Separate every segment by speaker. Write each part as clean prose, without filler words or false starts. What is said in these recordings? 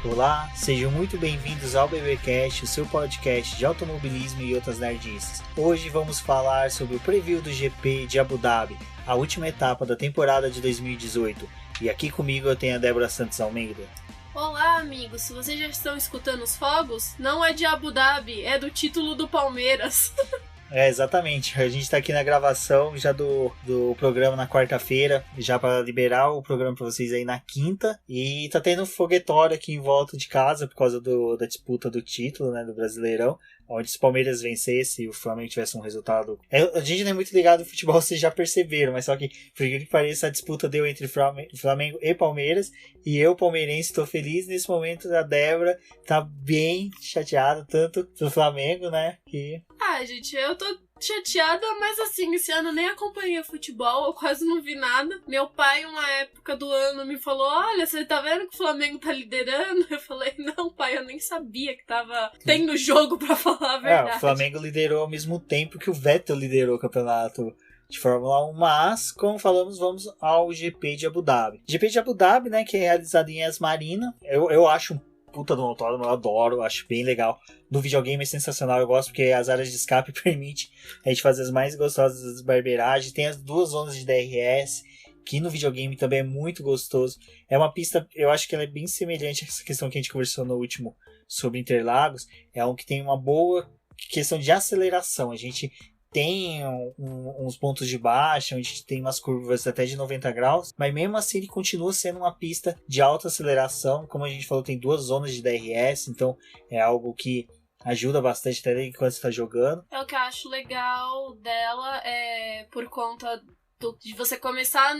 Speaker 1: Olá, sejam muito bem-vindos ao BBcast, o seu podcast de automobilismo e outras nerdices. Hoje vamos falar sobre o preview do GP de Abu Dhabi, a última etapa da temporada de 2018. E aqui comigo eu tenho a Débora Santos Almeida.
Speaker 2: Olá, amigos. Se vocês já estão escutando os fogos, não é de Abu Dhabi, é do título do Palmeiras.
Speaker 1: Exatamente. A gente está aqui na gravação já do programa na quarta-feira, já para liberar o programa para vocês aí na quinta. E tá tendo um foguetório aqui em volta de casa por causa da disputa do título, né, do Brasileirão. Onde se o Palmeiras vencesse e o Flamengo tivesse um resultado... A gente não é muito ligado no futebol, vocês já perceberam, mas só que, por que pareça, a disputa deu entre Flamengo e Palmeiras, e eu, palmeirense, estou feliz. Nesse momento, a Débora tá bem chateada, tanto do Flamengo, né, que...
Speaker 2: Gente, eu tô chateada, mas assim, esse ano nem acompanhei futebol, eu quase não vi nada. Meu pai, uma época do ano, me falou: olha, você tá vendo que o Flamengo tá liderando? Eu falei: não, pai, eu nem sabia que tava tendo jogo, pra falar a verdade.
Speaker 1: O Flamengo liderou ao mesmo tempo que o Vettel liderou o campeonato de Fórmula 1, mas, como falamos, vamos ao GP de Abu Dhabi. GP de Abu Dhabi, né, que é realizado em Yas Marina. Eu acho um puta do autódromo, eu adoro, acho bem legal. No videogame é sensacional, eu gosto porque as áreas de escape permitem a gente fazer as mais gostosas das barbeiragens. Tem as duas zonas de DRS, que no videogame também é muito gostoso. É uma pista, eu acho que ela é bem semelhante a essa questão que a gente conversou no último sobre Interlagos. É um que tem uma boa questão de aceleração. A gente tem uns pontos de baixa, onde tem umas curvas até de 90 graus, mas mesmo assim ele continua sendo uma pista de alta aceleração. Como a gente falou, tem duas zonas de DRS, então é algo que ajuda bastante até enquanto você está jogando.
Speaker 2: É o que eu acho legal dela, por conta de você começar,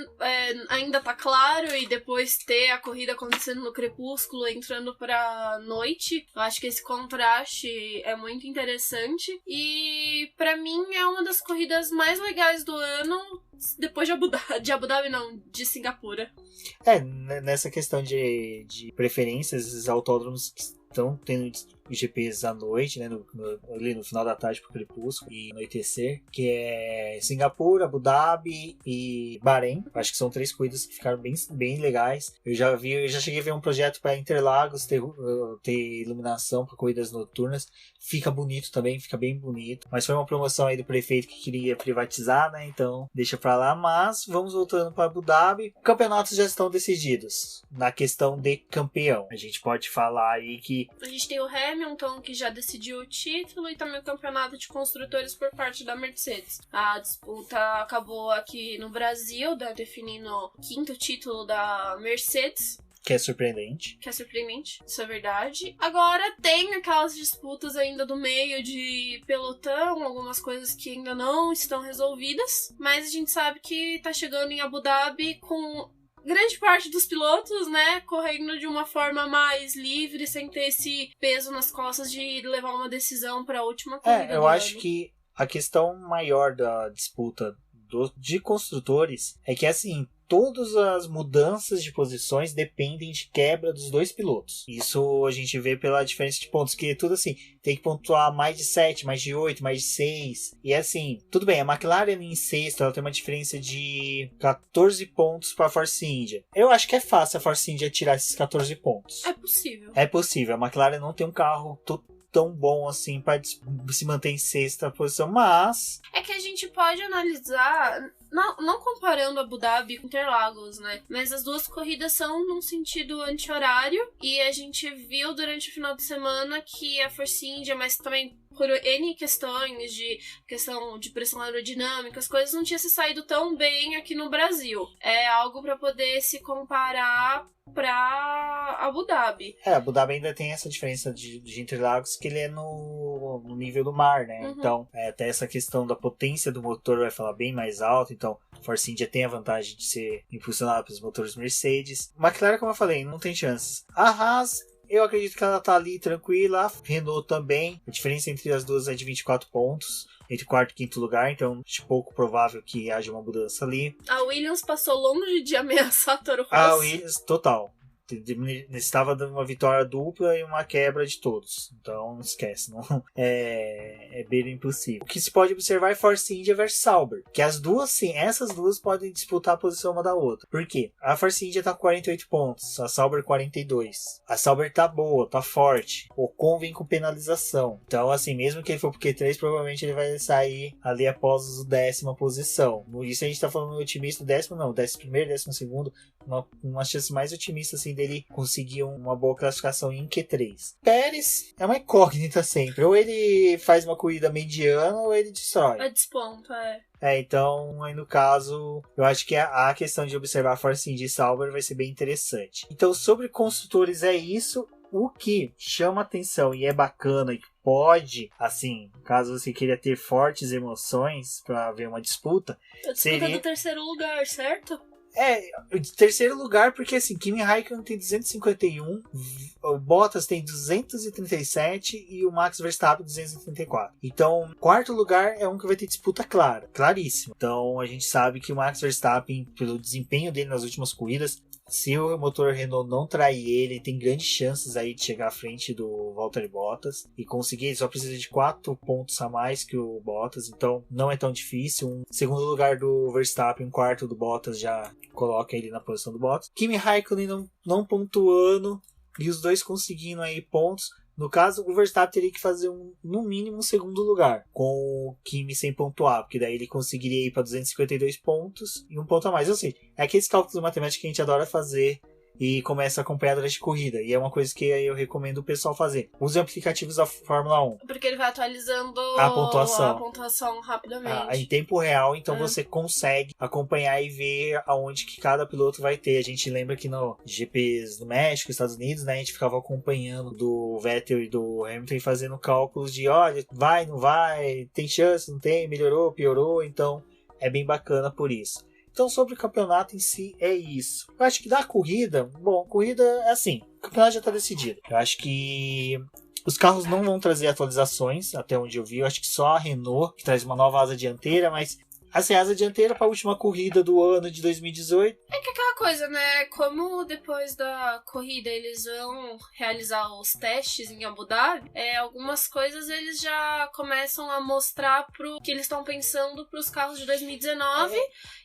Speaker 2: ainda tá claro, e depois ter a corrida acontecendo no crepúsculo, entrando pra noite. Eu acho que esse contraste é muito interessante. E pra mim é uma das corridas mais legais do ano, depois de Abu Dhabi não, de Singapura.
Speaker 1: Nessa questão de preferências, esses autódromos que estão tendo GPs à noite, né, ali no final da tarde pro crepúsculo e anoitecer, que é Singapura, Abu Dhabi e Bahrein. Acho que são 3 corridas que ficaram bem legais. Eu já cheguei a ver um projeto para Interlagos ter iluminação para corridas noturnas. Fica bonito também, fica bem bonito. Mas foi uma promoção aí do prefeito que queria privatizar, né? Então deixa pra lá. Mas vamos voltando para Abu Dhabi. Campeonatos já estão decididos. Na questão de campeão, a gente pode falar aí que
Speaker 2: a gente tem o Hamilton, que já decidiu o título, e também o campeonato de construtores por parte da Mercedes. A disputa acabou aqui no Brasil, definindo o 5º título da Mercedes.
Speaker 1: Que é surpreendente,
Speaker 2: isso é verdade. Agora tem aquelas disputas ainda do meio de pelotão, algumas coisas que ainda não estão resolvidas, mas a gente sabe que tá chegando em Abu Dhabi com grande parte dos pilotos, né, correndo de uma forma mais livre, sem ter esse peso nas costas de levar uma decisão para a última corrida.
Speaker 1: Eu acho que a questão maior da disputa de construtores é que, assim, todas as mudanças de posições dependem de quebra dos 2 pilotos. Isso a gente vê pela diferença de pontos, que é tudo assim, tem que pontuar mais de 7, mais de 8, mais de 6. E assim, tudo bem, a McLaren em sexto, ela tem uma diferença de 14 pontos para a Force India. Eu acho que é fácil a Force India tirar esses 14 pontos.
Speaker 2: É possível.
Speaker 1: É possível, a McLaren não tem um carro tão bom assim para se manter em sexta posição, mas
Speaker 2: é que a gente pode analisar, não comparando Abu Dhabi com Interlagos, né? Mas as duas corridas são num sentido anti-horário, e a gente viu durante o final de semana que a Force India, mas também por N questões questão de pressão aerodinâmica, as coisas não tinham se saído tão bem aqui no Brasil. É algo para poder se comparar pra Abu Dhabi.
Speaker 1: Abu Dhabi ainda tem essa diferença de Interlagos, que ele é no nível do mar, né?
Speaker 2: Uhum.
Speaker 1: Então, até essa questão da potência do motor vai falar bem mais alto. Então, a Force India tem a vantagem de ser impulsionada pelos motores Mercedes. McLaren, como eu falei, não tem chances. A Haas, eu acredito que ela tá ali tranquila. A Renault também. A diferença entre as duas é de 24 pontos. Entre 4º e 5º lugar, então é pouco provável que haja uma mudança ali.
Speaker 2: A Williams passou longe de ameaçar a Toro Rosso.
Speaker 1: A Williams, total. necessitava de uma vitória dupla e uma quebra de todos. Então não esquece, não é bem impossível. O que se pode observar é Force India versus Sauber, que as duas, sim, essas duas podem disputar a posição uma da outra. Por quê? A Force India tá com 48 pontos, a Sauber 42. A Sauber tá boa, tá forte. O Ocon vem com penalização. Então, assim, mesmo que ele for pro Q3, provavelmente ele vai sair ali após a 10ª posição. Isso a gente tá falando otimista, 10º não, 11º, 12º, uma chance mais otimista assim dele conseguir uma boa classificação em Q3. Pérez é uma incógnita sempre. Ou ele faz uma corrida mediana ou ele destrói.
Speaker 2: É desponto,
Speaker 1: então, aí no caso, eu acho que a questão de observar a Force India e Sauber vai ser bem interessante. Então, sobre construtores é isso. O que chama atenção e é bacana e pode, assim, caso você queira ter fortes emoções para ver uma disputa,
Speaker 2: a disputa do terceiro lugar, certo?
Speaker 1: Terceiro lugar, porque assim, Kimi Raikkonen tem 251, o Bottas tem 237 e o Max Verstappen 234. Então, quarto lugar é um que vai ter disputa clara, claríssima. Então, a gente sabe que o Max Verstappen, pelo desempenho dele nas últimas corridas, se o motor Renault não trair ele, tem grandes chances aí de chegar à frente do Valtteri Bottas e conseguir. Ele só precisa de 4 pontos a mais que o Bottas, então não é tão difícil. Um segundo lugar do Verstappen, um quarto do Bottas já coloca ele na posição do Bottas. Kimi Raikkonen não pontuando e os dois conseguindo aí pontos. No caso, o Verstappen teria que fazer no mínimo um segundo lugar, com o Kimi sem pontuar, porque daí ele conseguiria ir para 252 pontos e um ponto a mais. Ou seja, é aqueles cálculos matemáticos que a gente adora fazer e começa a acompanhar durante a corrida. E é uma coisa que eu recomendo o pessoal fazer. Use aplicativos da Fórmula 1.
Speaker 2: Porque ele vai atualizando
Speaker 1: a pontuação
Speaker 2: rapidamente.
Speaker 1: Em tempo real, então você consegue acompanhar e ver aonde que cada piloto vai ter. A gente lembra que no GPs do México, Estados Unidos, né, a gente ficava acompanhando do Vettel e do Hamilton e fazendo cálculos de, olha, vai, não vai, tem chance, não tem, melhorou, piorou. Então é bem bacana por isso. Então, sobre o campeonato em si, é isso. Eu acho que da corrida, corrida é assim, o campeonato já está decidido. Eu acho que os carros não vão trazer atualizações, até onde eu vi. Eu acho que só a Renault, que traz uma nova asa dianteira, mas assim, a asa dianteira para a última corrida do ano de 2018.
Speaker 2: É que aquela coisa, né? Como depois da corrida eles vão realizar os testes em Abu Dhabi, algumas coisas eles já começam a mostrar pro que eles estão pensando para os carros de 2019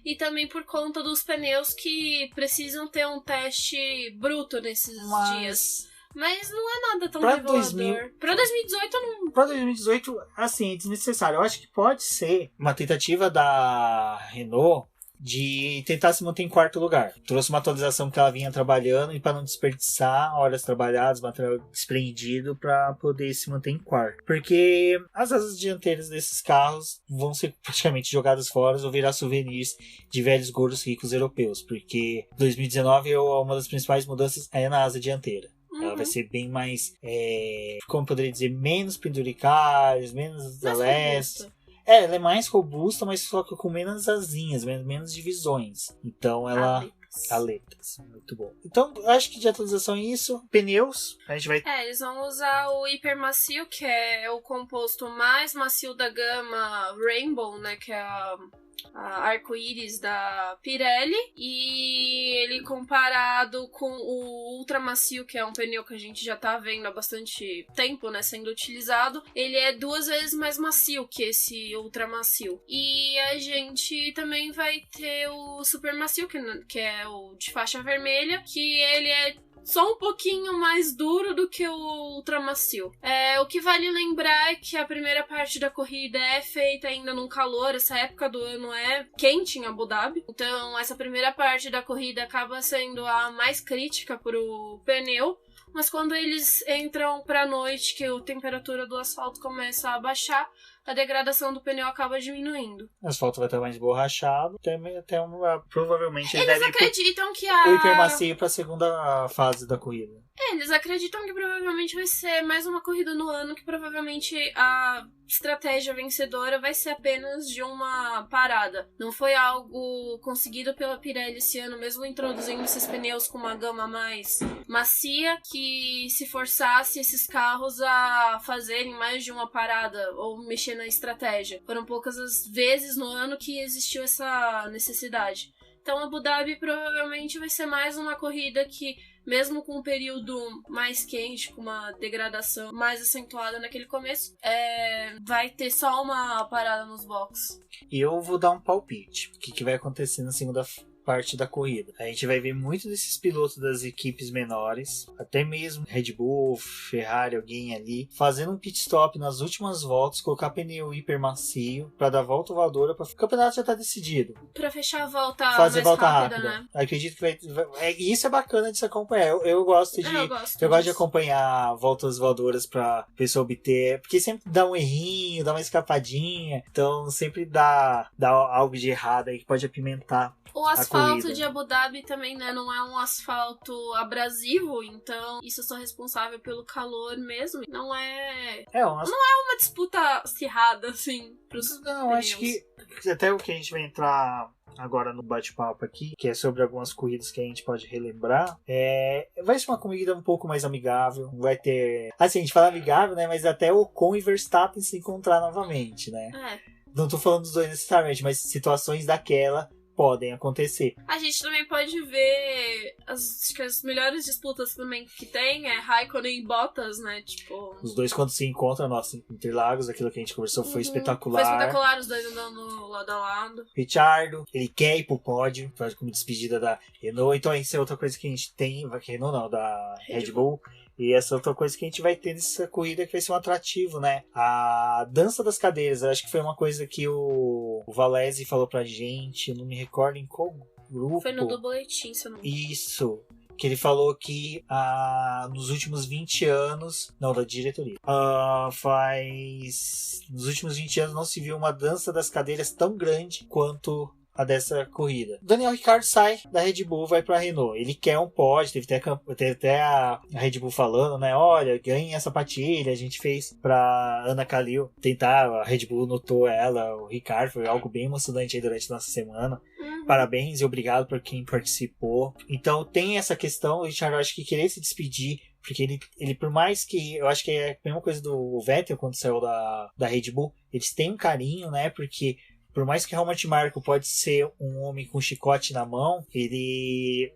Speaker 2: e também por conta dos pneus que precisam ter um teste bruto nesses dias. Mas não é nada tão revelador. Pra 2018 não...
Speaker 1: Pra 2018, assim, é desnecessário. Eu acho que pode ser uma tentativa da Renault de tentar se manter em quarto lugar. Trouxe uma atualização que ela vinha trabalhando e para não desperdiçar horas trabalhadas, material desprendido, para poder se manter em quarto. Porque as asas dianteiras desses carros vão ser praticamente jogadas fora ou virar souvenirs de velhos gordos ricos europeus. Porque 2019 uma das principais mudanças é na asa dianteira. Ela vai ser bem mais, como eu poderia dizer, menos penduricários, menos leste. Ela é mais robusta, mas só que com menos asinhas, menos divisões. Então ela... Aletas. Muito bom. Então, acho que de atualização é isso. Pneus, a gente vai...
Speaker 2: eles vão usar o hiper macio, que é o composto mais macio da gama Rainbow, né, que é a arco-íris da Pirelli, e ele comparado com o ultra macio, que é um pneu que a gente já tá vendo há bastante tempo, né, sendo utilizado, ele é 2 vezes mais macio que esse ultra macio. E a gente também vai ter o super macio, que é o de faixa vermelha, que ele é só um pouquinho mais duro do que o ultra macio. O que vale lembrar é que a primeira parte da corrida é feita ainda num calor, essa época do ano é quente em Abu Dhabi, então essa primeira parte da corrida acaba sendo a mais crítica pro pneu, mas quando eles entram pra noite, que a temperatura do asfalto começa a baixar, a degradação do pneu acaba diminuindo.
Speaker 1: O asfalto vai estar mais borrachado, provavelmente
Speaker 2: eles acreditam que
Speaker 1: o hipermacio para a segunda fase da corrida.
Speaker 2: Eles acreditam que provavelmente vai ser mais uma corrida no ano, que provavelmente a estratégia vencedora vai ser apenas de uma parada. Não foi algo conseguido pela Pirelli esse ano, mesmo introduzindo esses pneus com uma gama mais macia, que se forçasse esses carros a fazerem mais de uma parada ou mexer na estratégia. Foram poucas as vezes no ano que existiu essa necessidade. Então Abu Dhabi provavelmente vai ser mais uma corrida que, mesmo com um período mais quente, com uma degradação mais acentuada naquele começo, vai ter só uma parada nos boxes.
Speaker 1: E eu vou dar um palpite. O que vai acontecer na segunda parte da corrida? A gente vai ver muito desses pilotos das equipes menores, até mesmo Red Bull, Ferrari, alguém ali, fazendo um pit stop nas últimas voltas, colocar pneu hiper macio pra dar volta voadora, o campeonato já tá decidido.
Speaker 2: Pra fechar a volta
Speaker 1: fazer
Speaker 2: mais
Speaker 1: volta
Speaker 2: rápida,
Speaker 1: rápida.
Speaker 2: né?
Speaker 1: Acredito que isso é bacana de se acompanhar. Eu gosto de acompanhar voltas voadoras pra pessoa obter, porque sempre dá um errinho, dá uma escapadinha, então sempre dá algo de errado aí que pode apimentar.
Speaker 2: O asfalto de Abu Dhabi também, né, não é um asfalto abrasivo, então isso é só responsável pelo calor mesmo. Não é uma disputa acirrada, assim, pros
Speaker 1: Não,
Speaker 2: pneus.
Speaker 1: acho que até o que a gente vai entrar agora no bate-papo aqui, que é sobre algumas corridas que a gente pode relembrar, vai ser uma corrida um pouco mais amigável, vai ter... Assim, a gente fala amigável, né, mas até o Ocon e Verstappen se encontrar novamente, né? Não tô falando dos dois necessariamente, mas situações daquela podem acontecer.
Speaker 2: A gente também pode ver acho que as melhores disputas também que tem é Raikkonen e Bottas, né? Tipo...
Speaker 1: Os dois quando se encontram, nossa, Interlagos, aquilo que a gente conversou foi espetacular.
Speaker 2: Foi espetacular, os dois andando lado a lado.
Speaker 1: Ricciardo, ele quer ir pro pódio, faz como despedida da Renault, então isso é outra coisa que a gente tem, Renault não, da Red Bull. E essa outra coisa que a gente vai ter nessa corrida que vai ser um atrativo, né? A dança das cadeiras, eu acho que foi uma coisa que o Valese falou pra gente, eu não me recordo em qual grupo.
Speaker 2: Foi no do boletim, se eu não me engano.
Speaker 1: Isso. Que ele falou que nos últimos 20 anos... Não, da diretoria. Nos últimos 20 anos não se viu uma dança das cadeiras tão grande quanto a dessa corrida. Daniel Ricciardo sai da Red Bull, vai pra Renault. Ele quer um pódio, teve até a Red Bull falando, né? Olha, ganhe essa patilha, a gente fez pra Ana Kalil tentar, a Red Bull notou ela, o Ricciardo, foi algo bem emocionante aí durante a nossa semana. Parabéns e obrigado por quem participou. Então tem essa questão, o Ricciardo acho que querer se despedir, porque ele por mais que, eu acho que é a mesma coisa do Vettel quando saiu da Red Bull, eles têm um carinho, né? Porque por mais que Helmut Marko pode ser um homem com chicote na mão,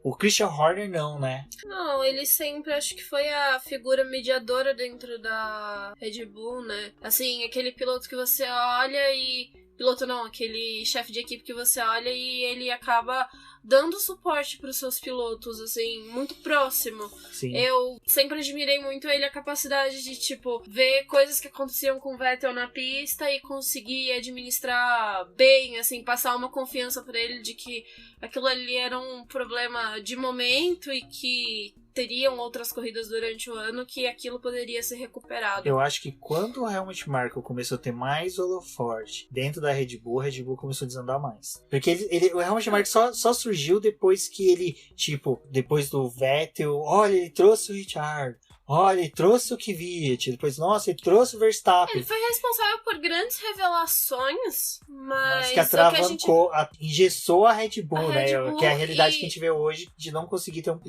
Speaker 1: o Christian Horner não, né?
Speaker 2: Não, ele sempre acho que foi a figura mediadora dentro da Red Bull, né? Assim, aquele piloto que você olha e... Piloto não, aquele chefe de equipe que você olha e ele acaba dando suporte para os seus pilotos, assim, muito próximo.
Speaker 1: Sim.
Speaker 2: Eu sempre admirei muito ele, a capacidade de, tipo, ver coisas que aconteciam com o Vettel na pista e conseguir administrar bem, assim, passar uma confiança para ele de que aquilo ali era um problema de momento e que teriam outras corridas durante o ano que aquilo poderia ser recuperado.
Speaker 1: Eu acho que quando o Helmut Marko começou a ter mais holoforte dentro da Red Bull, a Red Bull começou a desandar mais. Porque o Helmut Marko só surgiu depois que ele, tipo, depois do Vettel, olha, ele trouxe o Ricciardo. Olha, ele trouxe o Kvyat, depois, nossa, ele trouxe o Verstappen.
Speaker 2: Ele foi responsável por grandes revelações, mas
Speaker 1: que atravancou, engessou a Red Bull, né? Que é a realidade que a gente vê hoje de não conseguir ter um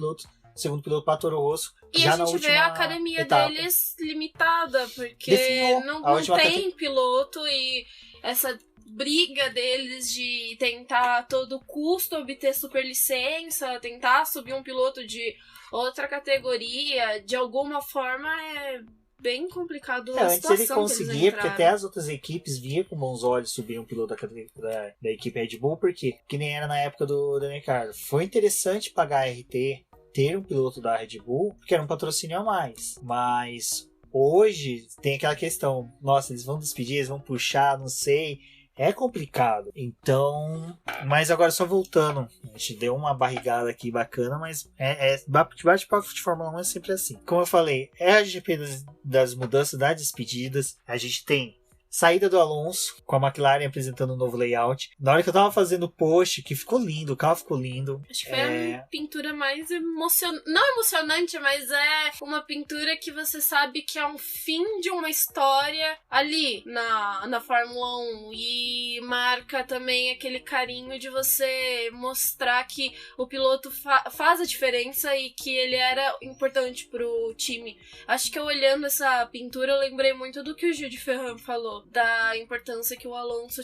Speaker 1: segundo piloto para Toro Rosso.
Speaker 2: E
Speaker 1: já
Speaker 2: a gente vê a academia deles limitada, porque não tem piloto e essa briga deles de tentar a todo custo obter superlicença, tentar subir um piloto de outra categoria, de alguma forma é bem complicado a situação.
Speaker 1: Antes ele conseguia, porque até as outras equipes via com bons olhos subir um piloto da equipe Red Bull, porque que nem era na época do Daniel Ricciardo. Foi interessante pagar a RT, ter um piloto da Red Bull, porque era um patrocínio a mais. Mas hoje tem aquela questão, nossa, eles vão despedir, eles vão puxar, não sei. É complicado. Então, mas agora só voltando, a gente deu uma barrigada aqui bacana, mas bate-papo de Fórmula 1 é sempre assim. Como eu falei, é a GP das mudanças, das despedidas. A gente tem saída do Alonso, com a McLaren apresentando um novo layout. Na hora que eu tava fazendo o post, que ficou lindo, o carro ficou lindo.
Speaker 2: Acho que foi a pintura mais emocionante. Não emocionante, mas é uma pintura que você sabe que é um fim de uma história ali na Fórmula 1. E marca também aquele carinho de você mostrar que o piloto faz a diferença e que ele era importante pro time. Acho que eu olhando essa pintura, eu lembrei muito do que o Gil de Ferran falou. Da importância que o Alonso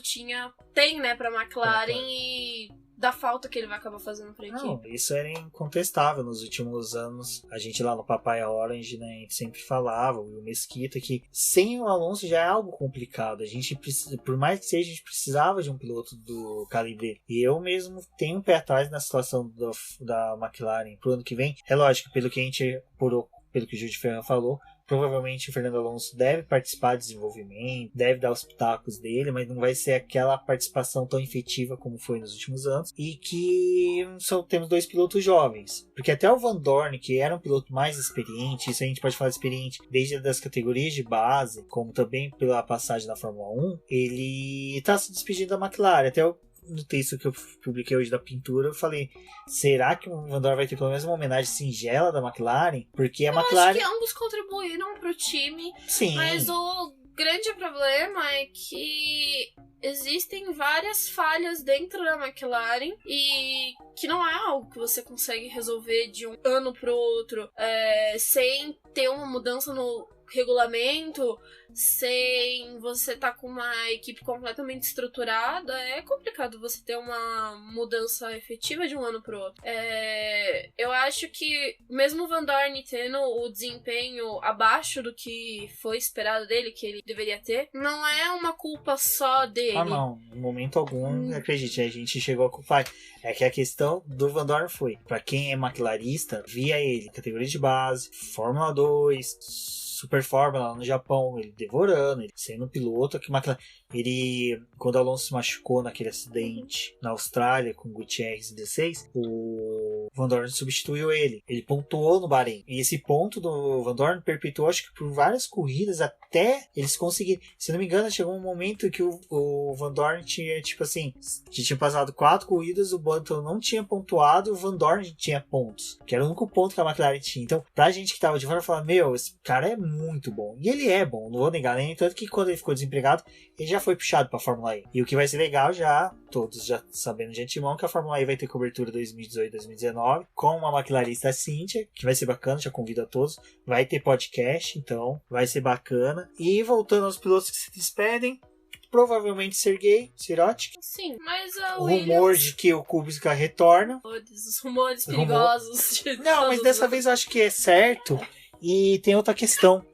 Speaker 2: tem, né, pra McLaren e da falta que ele vai acabar fazendo pra equipe.
Speaker 1: Não, isso era incontestável. Nos últimos anos, a gente lá no Papai Orange, né, a gente sempre falava, o Mesquita, que sem o Alonso já é algo complicado. A gente precisa, por mais que seja, a gente precisava de um piloto do calibre dele. E eu mesmo tenho um pé atrás na situação da McLaren pro ano que vem. É lógico, pelo que o Gil de Ferran falou, provavelmente o Fernando Alonso deve participar do desenvolvimento, deve dar os pitacos dele, mas não vai ser aquela participação tão efetiva como foi nos últimos anos. E que temos 2 pilotos jovens. Porque até o Van Dorn, que era um piloto mais experiente, isso a gente pode falar experiente desde as categorias de base, como também pela passagem na Fórmula 1, ele está se despedindo da McLaren. Até no texto que eu publiquei hoje da pintura, eu falei, será que o Van Dorn vai ter pelo menos uma homenagem singela da McLaren? Porque a McLaren...
Speaker 2: acho que ambos contribuíram pro time.
Speaker 1: Sim.
Speaker 2: Mas o grande problema é que existem várias falhas dentro da McLaren e que não é algo que você consegue resolver de um ano pro outro sem ter uma mudança no regulamento, sem você estar com uma equipe completamente estruturada. É complicado você ter uma mudança efetiva de um ano pro outro. Eu acho que mesmo o Van Dorn tendo o desempenho abaixo do que foi esperado dele, que ele deveria ter, não é uma culpa só dele.
Speaker 1: Ah, não. Em momento algum, acredite, a gente chegou a culpar. É que a questão do Van Dorn foi, pra quem é McLarista, via ele, categoria de base, Fórmula 2, Super Fórmula lá no Japão, ele devorando, ele sendo um piloto que McLaren. Ele, quando o Alonso se machucou naquele acidente na Austrália com o Gutierrez em 16, o Van Dorn substituiu ele. Ele pontuou no Bahrein. E esse ponto do Van Dorn perpetuou, acho que por várias corridas, até eles conseguirem. Se não me engano, chegou um momento que o Van Dorn tinha, tipo assim, tinha passado 4 corridas, o Button não tinha pontuado e o Van Dorn tinha pontos. Que era o único ponto que a McLaren tinha. Então, pra gente que tava de fora, falar, meu, esse cara é muito bom. E ele é bom, não vou negar, nem tanto que quando ele ficou desempregado, ele já foi puxado pra Fórmula E. E o que vai ser legal todos já sabendo de antemão, que a Fórmula E vai ter cobertura 2018 2019, com uma McLarista Cíntia, que vai ser bacana, já convido a todos. Vai ter podcast, então vai ser bacana. E voltando aos pilotos que se despedem, provavelmente Sergei Sirotkin.
Speaker 2: Sim, mas
Speaker 1: o rumor de que o Kubica retorna.
Speaker 2: Os rumores perigosos.
Speaker 1: Não, mas dessa vez eu acho que é certo. E tem outra questão.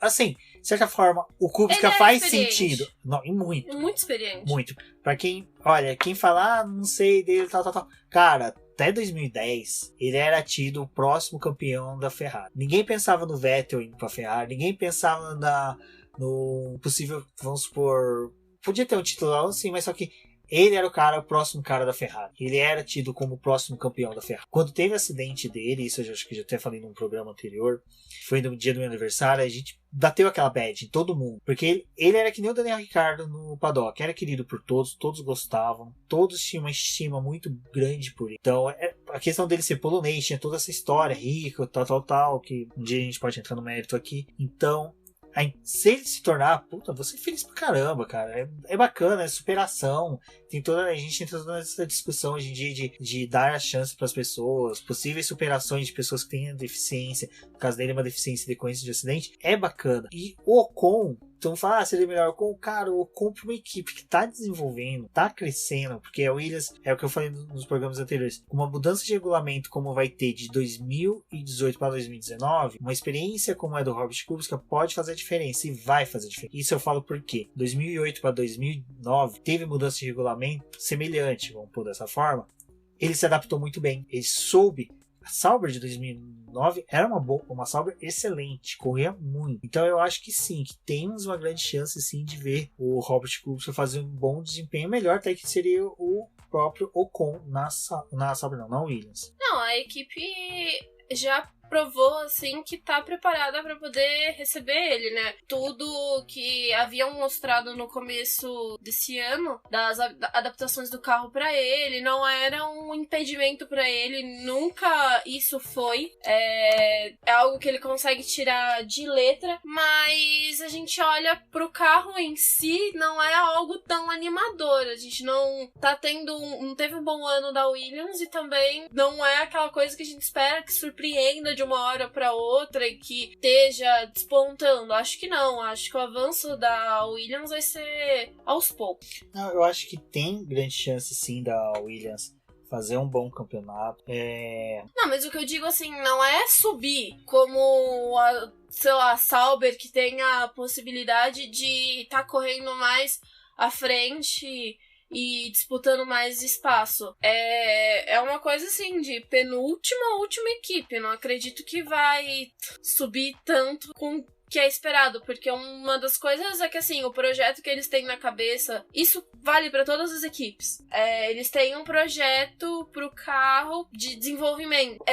Speaker 1: Assim, de certa forma, o Kubica faz sentido. Não, e muito.
Speaker 2: Muito experiente.
Speaker 1: Muito. Pra quem fala, não sei dele, tal. Cara, até 2010, ele era tido o próximo campeão da Ferrari. Ninguém pensava no Vettel indo pra Ferrari, ninguém pensava no possível, vamos supor, podia ter um título sim, mas só que ele era o próximo cara da Ferrari. Ele era tido como o próximo campeão da Ferrari. Quando teve o acidente dele, isso eu acho que já até falei num programa anterior, foi no dia do meu aniversário, a gente bateu aquela bad em todo mundo. Porque ele era que nem o Daniel Ricciardo no paddock. Era querido por todos, todos gostavam, todos tinham uma estima muito grande por ele. Então, a questão dele ser polonês, tinha toda essa história, rico, tal, que um dia a gente pode entrar no mérito aqui. Então, se ele se tornar, puta, você é feliz pra caramba, cara. É bacana, é superação. A gente entra toda essa discussão hoje em dia de dar a chance pras pessoas, possíveis superações de pessoas que têm deficiência. No caso dele, uma deficiência decorrência de acidente. É bacana. E o Ocon, então fala, seria melhor o Ocon. Cara, o Ocon pra uma equipe que tá desenvolvendo, tá crescendo, porque a Williams, é o que eu falei nos programas anteriores, uma mudança de regulamento como vai ter de 2018 para 2019, uma experiência como a do Robert Kubica pode fazer a diferença e vai fazer a diferença. Isso eu falo porque 2008 para 2009 teve mudança de regulamento semelhante, vamos pôr dessa forma. Ele se adaptou muito bem, ele soube. A Sauber de 2009 era uma Sauber excelente, corria muito. Então eu acho que sim, que temos uma grande chance sim de ver o Robert Kubica fazer um bom desempenho, melhor até que seria o próprio Ocon na Sauber, não, na Williams.
Speaker 2: Não, a equipe já provou, assim, que tá preparada para poder receber ele, né? Tudo que haviam mostrado no começo desse ano, das adaptações do carro para ele, não era um impedimento para ele, nunca isso foi. É algo que ele consegue tirar de letra, mas a gente olha pro carro em si, não é algo tão animador. A gente não tá não teve um bom ano da Williams e também não é aquela coisa que a gente espera que surpreenda surpreenda de uma hora para outra e que esteja despontando. Acho que não. Acho que o avanço da Williams vai ser aos poucos.
Speaker 1: Não, eu acho que tem grande chance, sim, da Williams fazer um bom campeonato.
Speaker 2: Não, mas o que eu digo assim, não é subir como a, sei lá, Sauber, que tem a possibilidade de estar correndo mais à frente e disputando mais espaço. É uma coisa assim, de penúltima, última equipe. Não acredito que vai subir tanto com que é esperado, porque uma das coisas é que, assim, o projeto que eles têm na cabeça, isso vale para todas as equipes. Eles têm um projeto pro carro de desenvolvimento,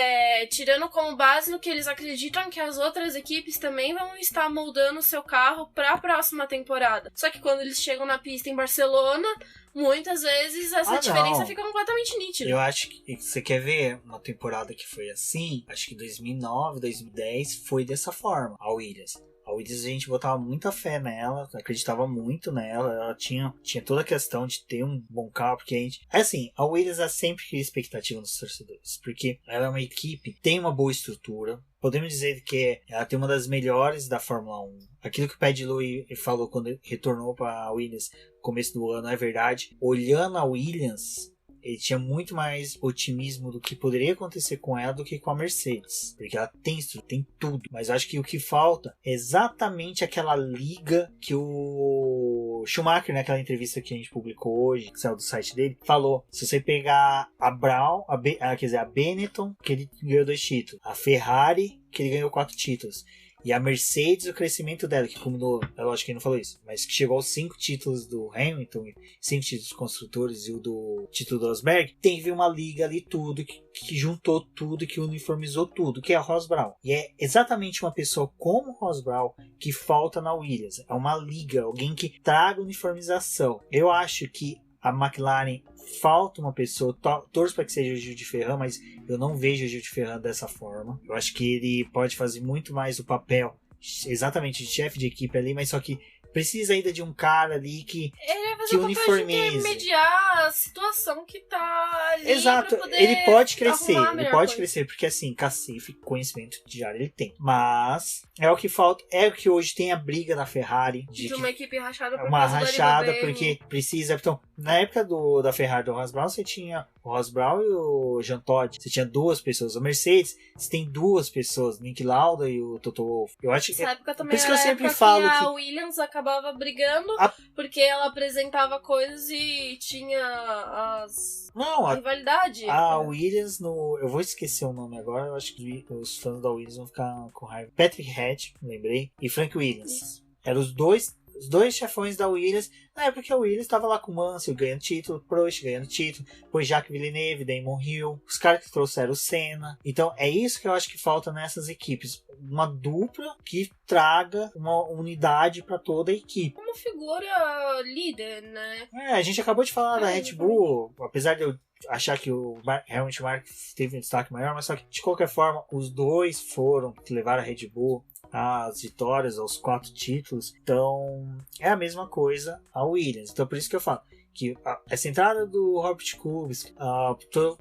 Speaker 2: tirando como base no que eles acreditam que as outras equipes também vão estar moldando o seu carro para a próxima temporada. Só que quando eles chegam na pista em Barcelona, muitas vezes essa diferença fica completamente nítida.
Speaker 1: Eu acho que você quer ver uma temporada que foi assim, acho que 2009, 2010 foi dessa forma, a Williams. A Williams a gente botava muita fé nela, acreditava muito nela, ela tinha toda a questão de ter um bom carro, porque a gente... assim, a Williams sempre cria expectativa nos torcedores, porque ela é uma equipe, tem uma boa estrutura, podemos dizer que ela tem uma das melhores da Fórmula 1. Aquilo que o Paddy Lowe falou quando ele retornou para a Williams no começo do ano é verdade. Olhando a Williams, ele tinha muito mais otimismo do que poderia acontecer com ela do que com a Mercedes. Porque ela tem estrutura, tem tudo. Mas eu acho que o que falta é exatamente aquela liga que o Schumacher, naquela entrevista que a gente publicou hoje, que saiu do site dele, falou. Se você pegar a Brown, a Benetton, que ele ganhou 2 títulos. A Ferrari, que ele ganhou 4 títulos. E a Mercedes, o crescimento dela, que culminou, é lógico que ele não falou isso, mas que chegou aos 5 títulos do Hamilton, 5 títulos construtores e o do título do Rosberg, teve uma liga ali tudo, que juntou tudo, que uniformizou tudo, que é a Ross Brown. E é exatamente uma pessoa como Ross Brown que falta na Williams. É uma liga, alguém que traga uniformização. Eu acho que a McLaren falta uma pessoa, torço para que seja o Gil de Ferran, mas eu não vejo o Gil de Ferran dessa forma. Eu acho que ele pode fazer muito mais o papel exatamente de chefe de equipe ali, mas só que precisa ainda de um cara ali que uniformize.
Speaker 2: Ele intermediar a situação que tá ali.
Speaker 1: Exato, ele pode crescer, porque assim, cacife, conhecimento de área ele tem. Mas é o que falta, é o que hoje tem a briga na Ferrari.
Speaker 2: De uma equipe rachada por
Speaker 1: uma rachada, porque precisa. Então, na época da Ferrari do Ross Brown, você tinha o Ross Brown e o Jean Todt. Você tinha 2 pessoas. A Mercedes, você tem 2 pessoas, Nick Lauda e o Toto Wolff. Eu acho que
Speaker 2: essa época também
Speaker 1: por isso que eu
Speaker 2: era
Speaker 1: sempre
Speaker 2: época
Speaker 1: falo
Speaker 2: que a Williams acabava brigando porque ela apresentava coisas e tinha a rivalidade.
Speaker 1: A Williams, eu vou esquecer o nome agora, eu acho que os fãs da Williams vão ficar com raiva. Patrick Head, lembrei, e Frank Williams. Isso. Eram os dois chefões da Williams, na época que a Williams estava lá com o Mansell ganhando título, Prost ganhando título, depois Jacques Villeneuve, Damon Hill, os caras que trouxeram o Senna. Então é isso que eu acho que falta nessas equipes, uma dupla que traga uma unidade para toda a equipe.
Speaker 2: Uma figura líder, né?
Speaker 1: A gente acabou de falar da Red Bull, apesar de eu achar que o Helmut Marko teve um destaque maior, mas só que de qualquer forma os dois foram que levaram a Red Bull às vitórias, aos 4 títulos. Então é a mesma coisa a Williams. Então por isso que eu falo que essa entrada do Robert Kubica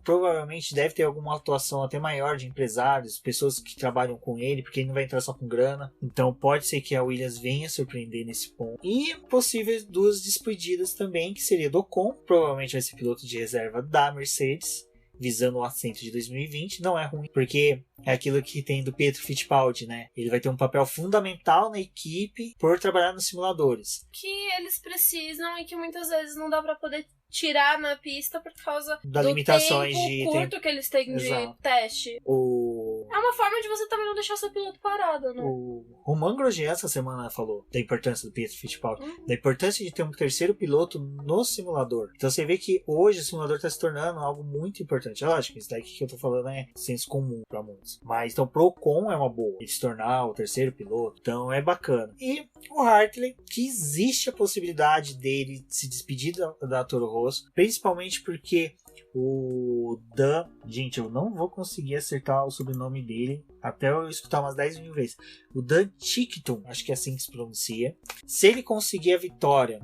Speaker 1: provavelmente deve ter alguma atuação até maior de empresários, pessoas que trabalham com ele, porque ele não vai entrar só com grana. Então pode ser que a Williams venha surpreender nesse ponto. E possíveis 2 despedidas também, que seria do Ocon, provavelmente vai ser piloto de reserva da Mercedes, visando o assento de 2020, não é ruim, porque é aquilo que tem do Pietro Fittipaldi, né? Ele vai ter um papel fundamental na equipe por trabalhar nos simuladores.
Speaker 2: Que eles precisam e que muitas vezes não dá pra poder tirar na pista por causa
Speaker 1: das
Speaker 2: do
Speaker 1: limitações
Speaker 2: tempo curto que eles têm de teste. É uma forma de você também não deixar seu piloto parado, né?
Speaker 1: O Romain Grosjean essa semana falou da importância do Pietro Fittipaldi, da importância de ter um terceiro piloto no simulador. Então você vê que hoje o simulador está se tornando algo muito importante. É lógico, isso daqui que eu tô falando é senso comum para muitos. Mas então pro Ocon é uma boa ele se tornar o terceiro piloto. Então é bacana. E o Hartley, que existe a possibilidade dele se despedir da Toro Rosso, principalmente porque o Dan, gente, eu não vou conseguir acertar o sobrenome dele até eu escutar umas 10 mil vezes. O Dan Tickton, acho que é assim que se pronuncia. Se ele conseguir a vitória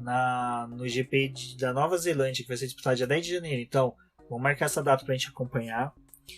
Speaker 1: no GP da Nova Zelândia, que vai ser disputado dia 10 de janeiro, então vamos marcar essa data pra gente acompanhar.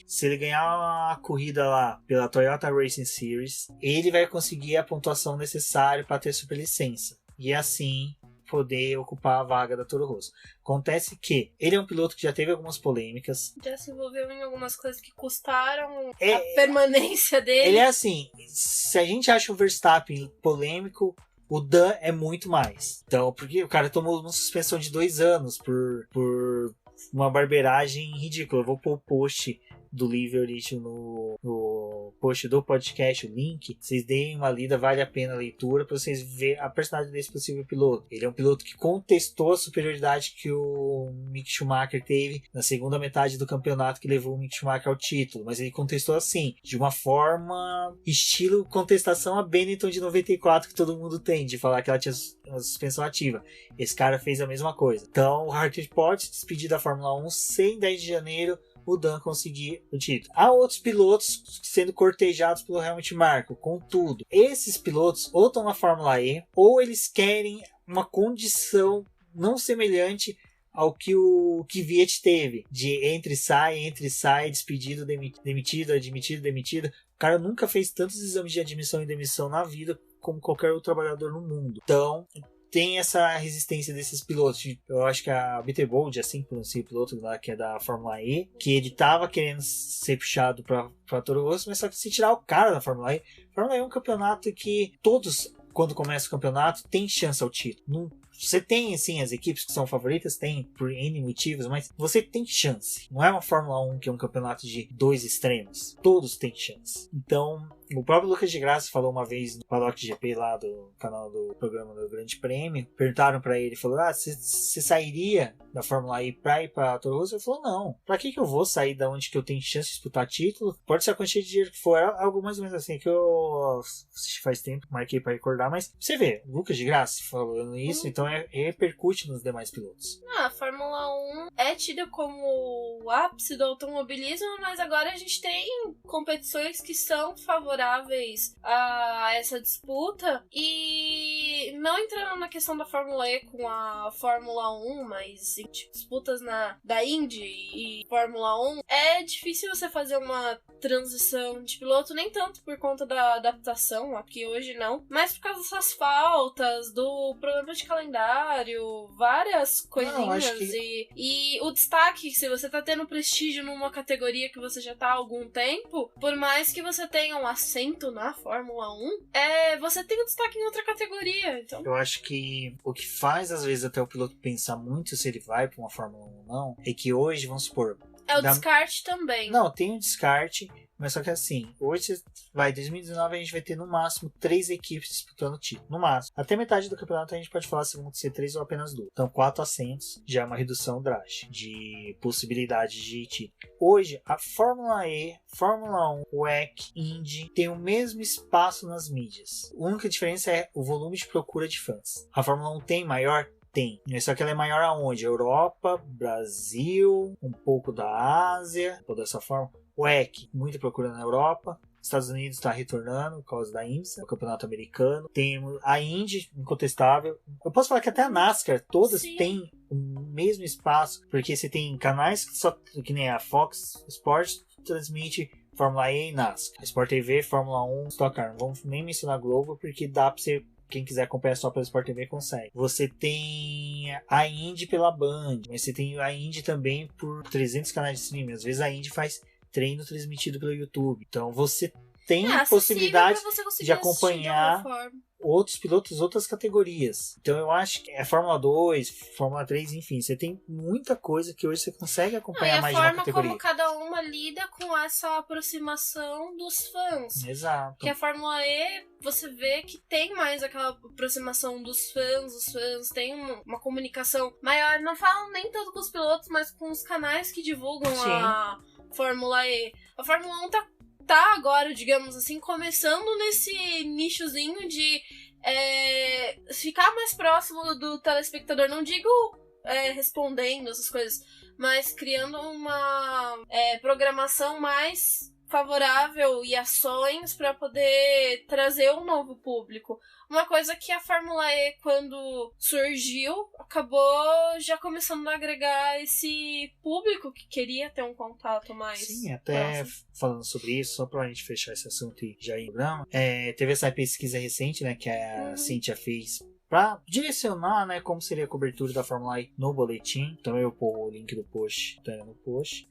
Speaker 1: se ele ganhar a corrida lá pela Toyota Racing Series, ele vai conseguir a pontuação necessária para ter superlicença. E assim poder ocupar a vaga da Toro Rosso. Acontece que ele é um piloto que já teve algumas polêmicas.
Speaker 2: Já se envolveu em algumas coisas que custaram a permanência dele.
Speaker 1: Ele é assim, se a gente acha o Verstappen polêmico, o Dan é muito mais. Então, porque o cara tomou uma suspensão de 2 anos por uma barbeiragem ridícula. Eu vou pôr o post do Livery no post do podcast, o link. Vocês deem uma lida, vale a pena a leitura para vocês verem a personalidade desse possível piloto. Ele é um piloto que contestou a superioridade que o Mick Schumacher teve na segunda metade do campeonato que levou o Mick Schumacher ao título, mas ele contestou assim, de uma forma estilo contestação a Benetton de 94 que todo mundo tem, de falar que ela tinha uma suspensão ativa. Esse cara fez a mesma coisa. Então o Hartley pode se despedir da Fórmula 1 sem 10 de janeiro o Dan conseguir o título. Há outros pilotos sendo cortejados pelo Helmut Marko. Contudo, esses pilotos ou estão na Fórmula E ou eles querem uma condição não semelhante ao que o Kvyat teve, de entra e sai, despedido, demitido, admitido, demitido. O cara nunca fez tantos exames de admissão e demissão na vida como qualquer outro trabalhador no mundo. Então, tem essa resistência desses pilotos. Eu acho que a Bitterbold, assim pronuncia o piloto lá que é da Fórmula E, que ele tava querendo ser puxado pra Toro Rosso, mas só que se tirar o cara da Fórmula E, a Fórmula E é um campeonato que todos, quando começa o campeonato, tem chance ao título. Você tem, assim, as equipes que são favoritas, tem por N motivos, mas você tem chance. Não é uma Fórmula 1 que é um campeonato de 2 extremos. Todos têm chance. Então, o próprio Lucas de Graça falou uma vez no Paddock GP lá do canal do programa do Grande Prêmio. Perguntaram pra ele, falou, você sairia da Fórmula E pra ir pra Toro Rosso? Ele falou, não. Pra que eu vou sair da onde que eu tenho chance de disputar título? Pode ser a quantia de dinheiro que for. Algo mais ou menos assim, que eu faz tempo, marquei pra recordar, mas você vê, Lucas de Graça falando isso, então repercute nos demais pilotos.
Speaker 2: A Fórmula 1 é tida como o ápice do automobilismo, mas agora a gente tem competições que são favoráveis a essa disputa. E não entrando na questão da Fórmula E com a Fórmula 1, mas em disputas da Indy e Fórmula 1, é difícil você fazer uma transição de piloto, nem tanto por conta da adaptação, aqui hoje não, mas por causa dessas faltas, do problema de calendário, várias coisinhas. E o destaque, se você tá tendo prestígio numa categoria que você já tá há algum tempo, por mais que você tenha um assento na Fórmula 1, você tem um destaque em outra categoria. Então,
Speaker 1: eu acho que o que faz, às vezes, até o piloto pensar muito se ele vai pra uma Fórmula 1 ou não, é que hoje, vamos supor...
Speaker 2: É o descarte também.
Speaker 1: Não, tem um descarte, mas só que assim, hoje, 2019 a gente vai ter no máximo 3 equipes disputando o título. No máximo. Até metade do campeonato a gente pode falar se vão ser 3 ou apenas 2. Então 4 assentos já é uma redução drástica de possibilidade de título. Hoje, a Fórmula E, Fórmula 1, WEC, Indy tem o mesmo espaço nas mídias. A única diferença é o volume de procura de fãs. A Fórmula 1 tem maior? Tem. Só que ela é maior aonde? Europa, Brasil, um pouco da Ásia, toda dessa forma. O WEC, muita procura na Europa. Estados Unidos está retornando por causa da IMSA, o campeonato americano. Temos a Indy, incontestável. Eu posso falar que até a NASCAR, todas têm o mesmo espaço, porque você tem canais que nem a Fox Sports transmite Fórmula E e NASCAR. Sport TV, Fórmula 1, Stock Car. Não vamos nem mencionar Globo, porque dá pra você... Quem quiser acompanhar só pela Sport TV consegue. Você tem a Indy pela Band, mas você tem a Indy também por 300 canais de streaming. Às vezes a Indy faz treino transmitido pelo YouTube. Então você tem possibilidade de acompanhar outros pilotos, outras categorias. Então eu acho que é Fórmula 2, Fórmula 3, enfim, você tem muita coisa que hoje você consegue acompanhar mais de uma categoria.
Speaker 2: E a forma como cada uma lida com essa aproximação dos fãs.
Speaker 1: Exato.
Speaker 2: Que a Fórmula E, você vê que tem mais aquela aproximação dos fãs, os fãs têm uma comunicação maior. Não falam nem tanto com os pilotos, mas com os canais que divulgam a Fórmula E. A Fórmula 1 tá agora, digamos assim, começando nesse nichozinho de ficar mais próximo do telespectador. Não digo respondendo essas coisas, mas criando uma programação mais favorável e ações para poder trazer um novo público. Uma coisa que a Fórmula E, quando surgiu, acabou já começando a agregar esse público que queria ter um contato mais
Speaker 1: Sim, até
Speaker 2: próximo.
Speaker 1: falando sobre isso, só pra gente fechar esse assunto e já ir no programa, teve essa pesquisa recente, né, que a Cynthia fez para direcionar, né, como seria a cobertura da Fórmula E no boletim. Então eu pôr o link do post, tá no post.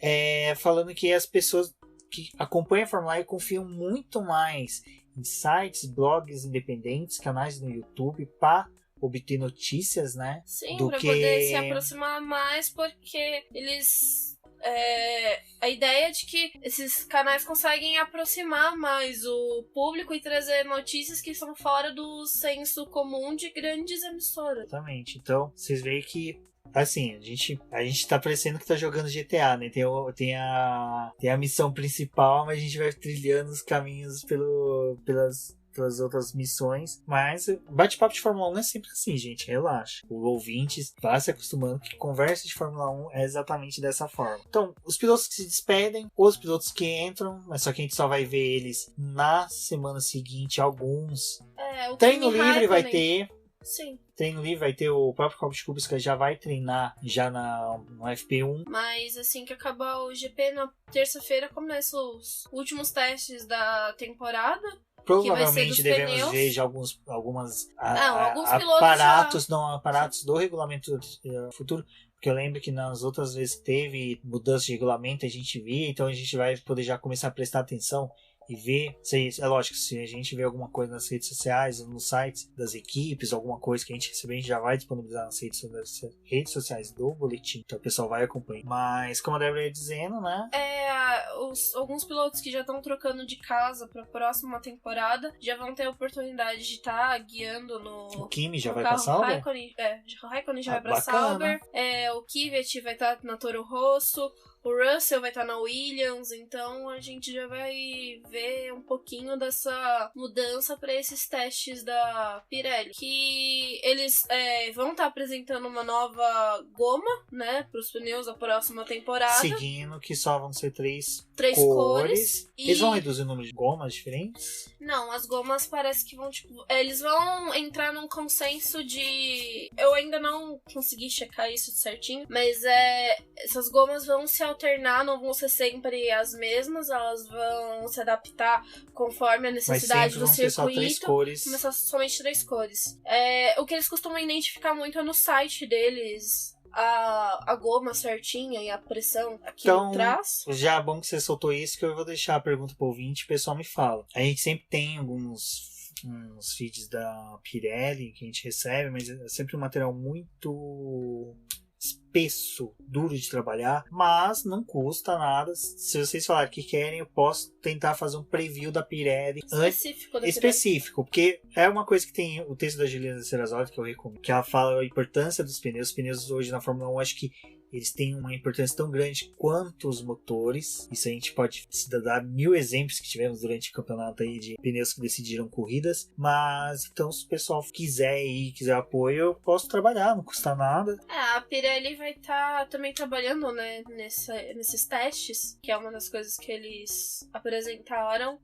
Speaker 1: Falando que as pessoas que acompanham a Fórmula E confiam muito mais em sites, blogs independentes, canais no YouTube para obter notícias, né?
Speaker 2: Sim,
Speaker 1: do
Speaker 2: para
Speaker 1: que...
Speaker 2: poder se aproximar mais, porque eles... a ideia é de que esses canais conseguem aproximar mais o público e trazer notícias que são fora do senso comum de grandes emissoras.
Speaker 1: Exatamente. Então, vocês veem que assim, a gente tá parecendo que tá jogando GTA, né? Tem a missão principal, mas a gente vai trilhando os caminhos pelas outras missões. Mas bate-papo de Fórmula 1 é sempre assim, gente. Relaxa. O ouvinte vá se acostumando que conversa de Fórmula 1 é exatamente dessa forma. Então, os pilotos que se despedem, os pilotos que entram, mas só que a gente só vai ver eles na semana seguinte, alguns.
Speaker 2: O
Speaker 1: Treino
Speaker 2: Kimi
Speaker 1: livre vai
Speaker 2: Raikkonen.
Speaker 1: ter.
Speaker 2: Sim.
Speaker 1: Treino livre vai ter o próprio Kubica já vai treinar já no FP1.
Speaker 2: Mas assim que acabar o GP, na terça-feira começam os últimos testes da temporada.
Speaker 1: Provavelmente devemos
Speaker 2: pneus.
Speaker 1: ver já alguns pilotos aparatos do regulamento futuro. Porque eu lembro que nas outras vezes que teve mudança de regulamento, a gente via, então a gente vai poder já começar a prestar atenção e ver. É lógico, se a gente vê alguma coisa nas redes sociais, nos sites das equipes, alguma coisa que a gente receber, a gente já vai disponibilizar nas redes sociais do boletim. Então o pessoal vai acompanhar. Mas, como a Débora ia dizendo, né?
Speaker 2: Alguns pilotos que já estão trocando de casa para a próxima temporada já vão ter a oportunidade de estar guiando no.
Speaker 1: O Kimi já
Speaker 2: no
Speaker 1: vai
Speaker 2: carro
Speaker 1: pra Sauber?
Speaker 2: O Raikkonen já vai pra
Speaker 1: bacana.
Speaker 2: Sauber. O Kvyat vai estar na Toro Rosso. O Russell vai estar na Williams, então a gente já vai ver um pouquinho dessa mudança para esses testes da Pirelli. Que eles vão estar apresentando uma nova goma, né, para os pneus da próxima temporada.
Speaker 1: Seguindo que só vão ser três
Speaker 2: cores.
Speaker 1: Eles vão reduzir o número de gomas diferentes?
Speaker 2: Não, as gomas parece que vão, eles vão entrar num consenso de... Eu ainda não consegui checar isso certinho, mas essas gomas vão se alternar, não vão ser sempre as mesmas, elas vão se adaptar conforme a necessidade do circuito.
Speaker 1: Só três cores.
Speaker 2: Começar somente 3 cores. O que eles costumam identificar muito é no site deles, a goma certinha e a pressão aqui atrás.
Speaker 1: Já bom que você soltou isso, que eu vou deixar a pergunta pro ouvinte, o pessoal me fala. A gente sempre tem uns feeds da Pirelli que a gente recebe, mas é sempre um material muito espesso, duro de trabalhar, mas não custa nada. Se vocês falarem que querem, eu posso tentar fazer um preview da Pirelli específico, porque é uma coisa que tem o texto da Juliana Serrazoli que eu recomendo, que ela fala a importância dos pneus. Os pneus hoje na Fórmula 1, acho que eles têm uma importância tão grande quanto os motores. Isso a gente pode dar 1000 exemplos que tivemos durante o campeonato aí de pneus que decidiram corridas. Mas então, se o pessoal quiser apoio, eu posso trabalhar, não custa nada.
Speaker 2: A Pirelli vai estar também trabalhando, né, nesses testes, que é uma das coisas que eles apresentaram,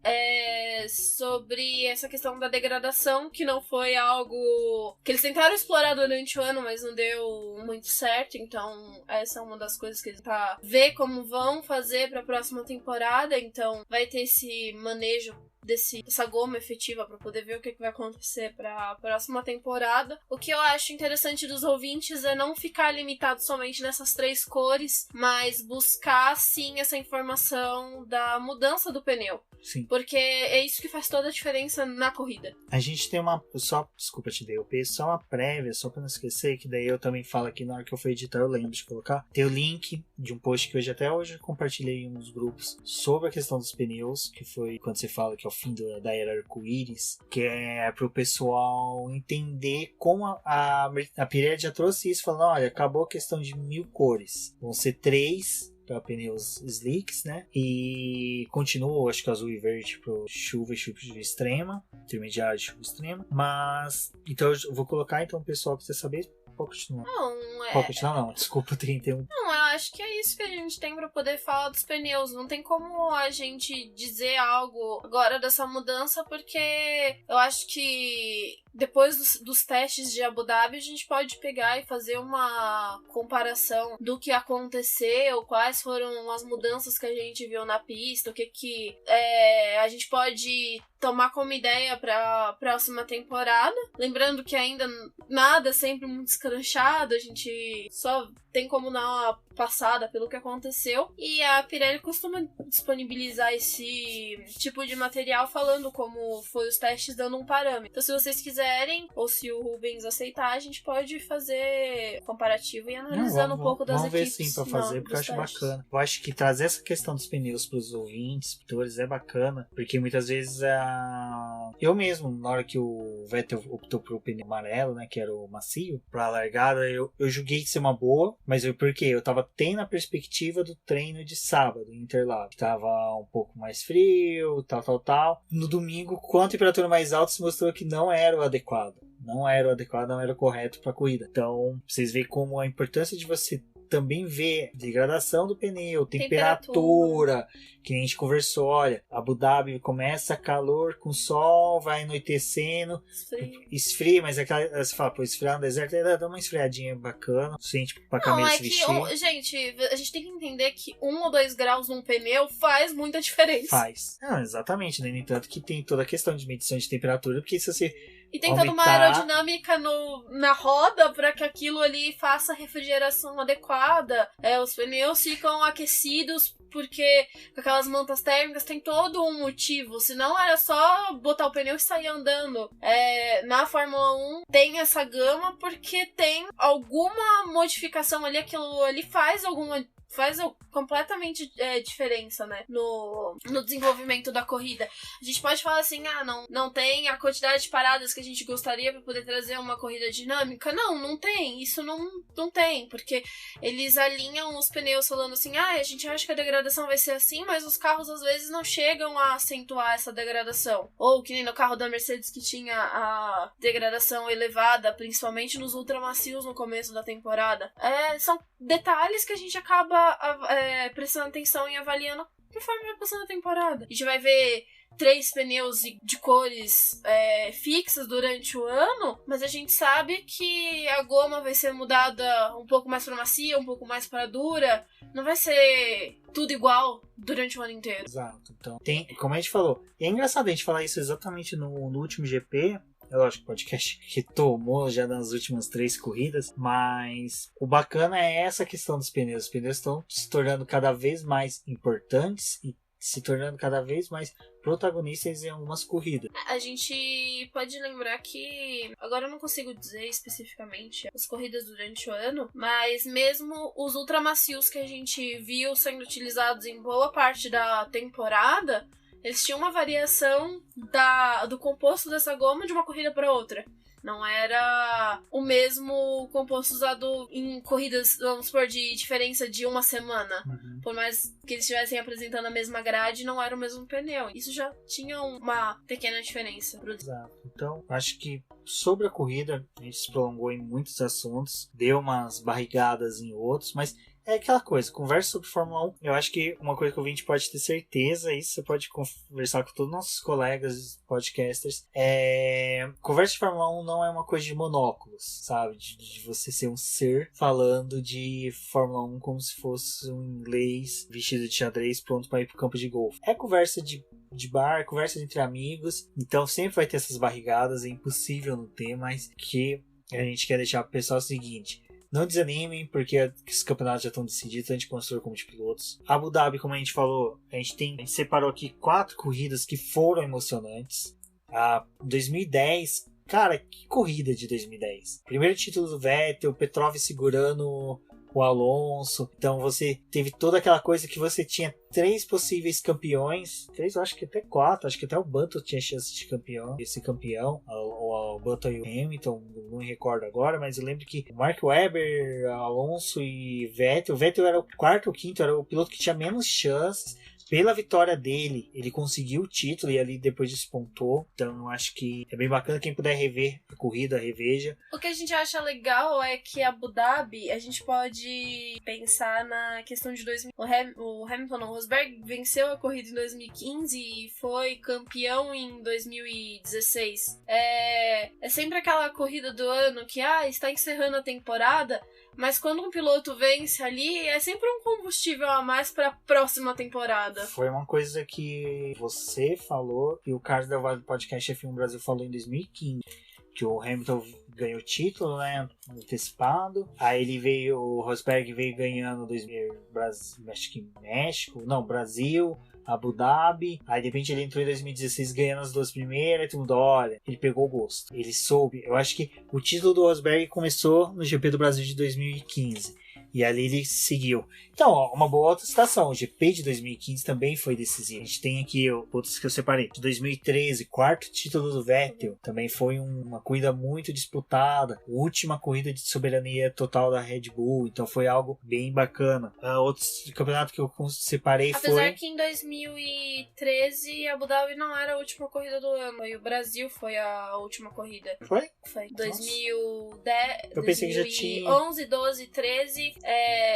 Speaker 2: sobre essa questão da degradação, que não foi algo que eles tentaram explorar durante o ano, mas não deu muito certo. Então essa é uma das coisas que eles tá ver como vão fazer para a próxima temporada. Então vai ter esse manejo dessa goma efetiva para poder ver o que vai acontecer para a próxima temporada. O que eu acho interessante dos ouvintes é não ficar limitado somente nessas 3 cores, mas buscar sim essa informação da mudança do pneu.
Speaker 1: Sim.
Speaker 2: Porque é isso que faz toda a diferença na corrida.
Speaker 1: A gente tem desculpa te interromper, só uma prévia, só pra não esquecer, que daí eu também falo aqui na hora que eu for editar, eu lembro de colocar. Tem o link de um post que até hoje eu compartilhei em uns grupos sobre a questão dos pneus, que foi quando você fala que é o fim da era arco-íris, que é pro pessoal entender como a Pirelli já trouxe isso, falando, olha, acabou a questão de 1000 cores, vão ser 3 para pneus slicks, né? E continua, acho que azul e verde pro chuva e chuva extrema, intermediário e chuva extrema. Mas, então eu vou colocar, então o pessoal que quiser saber, pode continuar.
Speaker 2: Não,
Speaker 1: Pode continuar não, desculpa, 31.
Speaker 2: Não, eu acho que é isso que a gente tem pra poder falar dos pneus. Não tem como a gente dizer algo agora dessa mudança, porque eu acho que depois dos testes de Abu Dhabi, a gente pode pegar e fazer uma comparação do que aconteceu, quais foram as mudanças que a gente viu na pista, o que a gente pode tomar como ideia para próxima temporada. Lembrando que ainda nada é sempre muito escranchado, a gente só tem como dar uma passada pelo que aconteceu. E a Pirelli costuma disponibilizar esse tipo de material falando como foi os testes, dando um parâmetro. Então, se vocês quiserem, ou se o Rubens aceitar, a gente pode fazer comparativo e analisando um pouco das equipes.
Speaker 1: Vamos ver sim pra fazer, porque eu acho bacana. Eu acho que trazer essa questão dos pneus pros ouvintes, pintores, é bacana, porque muitas vezes eu mesmo, na hora que o Vettel optou pro pneu amarelo, né, que era o macio, pra largada, eu julguei ser uma boa, mas por quê? Eu tava tendo a perspectiva do treino de sábado em Interlagos, que tava um pouco mais frio, tal. No domingo, com a temperatura mais alta, se mostrou que não era o adequado. Não era o correto para a corrida. Então, vocês veem como a importância de você também ver degradação do pneu, temperatura, que a gente conversou, olha, Abu Dhabi começa calor com sol, vai anoitecendo, esfria, mas você fala, pô, esfriar no deserto, dá uma esfriadinha bacana, suficiente pra caminhar se vestir.
Speaker 2: Gente, a gente tem que entender que 1 ou 2 graus num pneu faz muita diferença.
Speaker 1: Faz. Não, exatamente, né? No entanto que tem toda a questão de medição de temperatura, porque se você
Speaker 2: e tem toda uma aerodinâmica na roda para que aquilo ali faça a refrigeração adequada. Os pneus ficam aquecidos porque com aquelas mantas térmicas tem todo um motivo. Senão era só botar o pneu e sair andando. Na Fórmula 1 tem essa gama porque tem alguma modificação ali. Aquilo ali faz completamente diferença, né? No desenvolvimento da corrida. A gente pode falar assim, não tem a quantidade de paradas que a gente gostaria para poder trazer uma corrida dinâmica. Não tem. Isso não tem, porque eles alinham os pneus falando assim, a gente acha que a degradação vai ser assim, mas os carros às vezes não chegam a acentuar essa degradação. Ou que nem no carro da Mercedes que tinha a degradação elevada, principalmente nos ultramacios no começo da temporada. São detalhes que a gente acaba prestando atenção e avaliando conforme vai passando a temporada. A gente vai ver 3 pneus de cores fixas durante o ano, mas a gente sabe que a goma vai ser mudada um pouco mais para macia, um pouco mais para dura. Não vai ser tudo igual durante o ano inteiro.
Speaker 1: Exato. Então, como a gente falou, e é engraçado a gente falar isso exatamente no último GP. É lógico, o podcast retomou já nas últimas 3 corridas, mas o bacana é essa questão dos pneus. Os pneus estão se tornando cada vez mais importantes e se tornando cada vez mais protagonistas em algumas corridas.
Speaker 2: A gente pode lembrar que, agora eu não consigo dizer especificamente as corridas durante o ano, mas mesmo os ultramacios que a gente viu sendo utilizados em boa parte da temporada, eles tinham uma variação do composto dessa goma de uma corrida para outra. Não era o mesmo composto usado em corridas, vamos supor, de diferença de uma semana.
Speaker 1: Uhum.
Speaker 2: Por mais que eles estivessem apresentando a mesma grade, não era o mesmo pneu. Isso já tinha uma pequena diferença.
Speaker 1: Exato. Então, acho que sobre a corrida, a gente se prolongou em muitos assuntos, deu umas barrigadas em outros, mas é aquela coisa, conversa sobre Fórmula 1. Eu acho que uma coisa que o ouvinte pode ter certeza, isso você pode conversar com todos os nossos colegas podcasters, conversa de Fórmula 1 não é uma coisa de monóculos, sabe? De você ser um ser falando de Fórmula 1 como se fosse um inglês vestido de xadrez pronto para ir pro campo de golfe. É conversa de bar, conversa entre amigos, então sempre vai ter essas barrigadas, é impossível não ter, mas que a gente quer deixar pro pessoal o seguinte: não desanimem, porque os campeonatos já estão decididos, tanto de construtor como de pilotos. Abu Dhabi, como a gente falou, a gente separou aqui 4 corridas que foram emocionantes. 2010, cara, que corrida de 2010. Primeiro título do Vettel, Petrov segurando o Alonso. Então você teve toda aquela coisa que você tinha 3 possíveis campeões. 3, eu acho que até 4. Acho que até o Button tinha chance de ser campeão. O Button e o Hamilton, não me recordo agora, mas eu lembro que o Mark Webber, Alonso e Vettel. O Vettel era o 4º ou 5º, era o piloto que tinha menos chances. pela vitória dele, ele conseguiu o título e ali depois despontou. Então eu acho que é bem bacana. Quem puder rever a corrida, reveja.
Speaker 2: O que a gente acha legal é que Abu Dhabi, a gente pode pensar na questão de 2000. O Hamilton, não, o Rosberg venceu a corrida em 2015 e foi campeão em 2016. É sempre aquela corrida do ano que está encerrando a temporada, mas quando um piloto vence ali, é sempre um combustível a mais para a próxima temporada.
Speaker 1: Foi uma coisa que você falou e o Carlos Del Valle do podcast F1 Brasil falou em 2015, que o Hamilton ganhou o título, né, antecipado. Aí o Rosberg veio ganhando Brasil, Abu Dhabi. Aí de repente ele entrou em 2016 ganhando as duas primeiras, e tudo, olha, ele pegou o gosto. Ele soube. Eu acho que o título do Rosberg começou no GP do Brasil de 2015. E ali ele seguiu. Então, ó, uma boa outra citação. O GP de 2015 também foi decisivo. A gente tem aqui outros que eu separei. De 2013, quarto título do Vettel. Também foi uma corrida muito disputada. Última corrida de soberania total da Red Bull. Então foi algo bem bacana. Outros campeonatos que eu separei
Speaker 2: Apesar que em 2013 Abu Dhabi não era a última corrida do ano. E o Brasil foi a última corrida.
Speaker 1: Foi?
Speaker 2: Foi. 2010,
Speaker 1: eu pensei que já tinha
Speaker 2: 2011, 12, 13.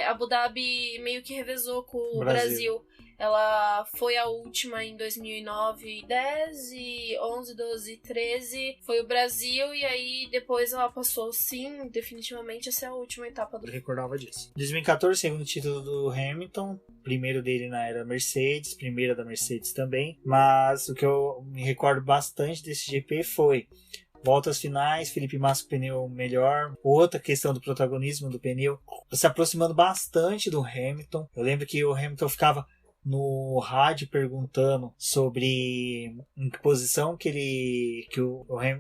Speaker 2: Abu Dhabi meio que revezou com o Brasil. Ela foi a última em 2009 e 10, e 11, 12 e 13 foi o Brasil, e aí depois ela passou, sim, definitivamente a ser a última etapa do...
Speaker 1: Eu recordava disso. 2014, segundo título do Hamilton, primeiro dele na era Mercedes, primeira da Mercedes também, mas o que eu me recordo bastante desse GP foi voltas finais, Felipe Massa com pneu melhor. Outra questão do protagonismo do pneu, se aproximando bastante do Hamilton. Eu lembro que o Hamilton ficava no rádio perguntando sobre em que posição que